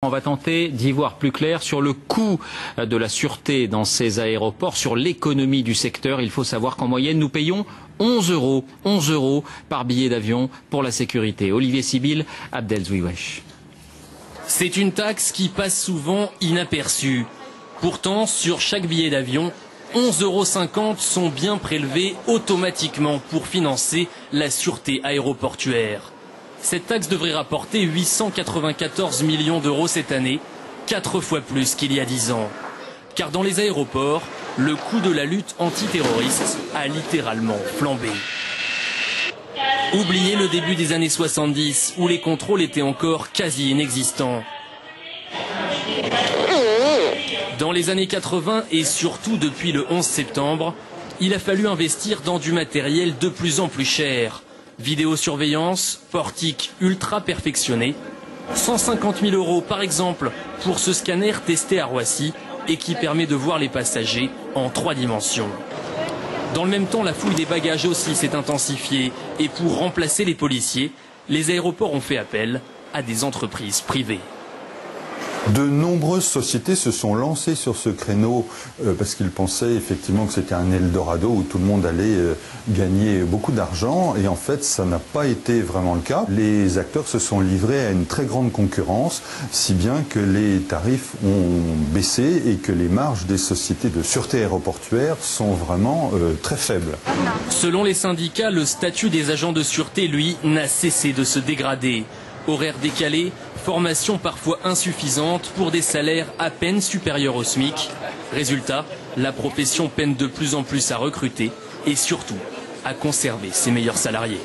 On va tenter d'y voir plus clair sur le coût de la sûreté dans ces aéroports, sur l'économie du secteur. Il faut savoir qu'en moyenne, nous payons 11 euros par billet d'avion pour la sécurité. Olivier Sibyl, Abdel Zouiwesh. C'est une taxe qui passe souvent inaperçue. Pourtant, sur chaque billet d'avion, 11,50 € sont bien prélevés automatiquement pour financer la sûreté aéroportuaire. Cette taxe devrait rapporter 894 millions d'euros cette année, 4 fois plus qu'il y a 10 ans. Car dans les aéroports, le coût de la lutte antiterroriste a littéralement flambé. Oubliez le début des années 70 où les contrôles étaient encore quasi inexistants. Dans les années 80 et surtout depuis le 11 septembre, il a fallu investir dans du matériel de plus en plus cher. Vidéosurveillance, portique ultra perfectionné, 150 000 € par exemple pour ce scanner testé à Roissy et qui permet de voir les passagers en 3 dimensions. Dans le même temps, la fouille des bagages aussi s'est intensifiée et pour remplacer les policiers, les aéroports ont fait appel à des entreprises privées. De nombreuses sociétés se sont lancées sur ce créneau parce qu'ils pensaient effectivement que c'était un Eldorado où tout le monde allait gagner beaucoup d'argent et en fait ça n'a pas été vraiment le cas. Les acteurs se sont livrés à une très grande concurrence, si bien que les tarifs ont baissé et que les marges des sociétés de sûreté aéroportuaire sont vraiment très faibles. Selon les syndicats, le statut des agents de sûreté, lui, n'a cessé de se dégrader. Horaires décalés, formation parfois insuffisante pour des salaires à peine supérieurs au SMIC. Résultat, la profession peine de plus en plus à recruter et surtout à conserver ses meilleurs salariés.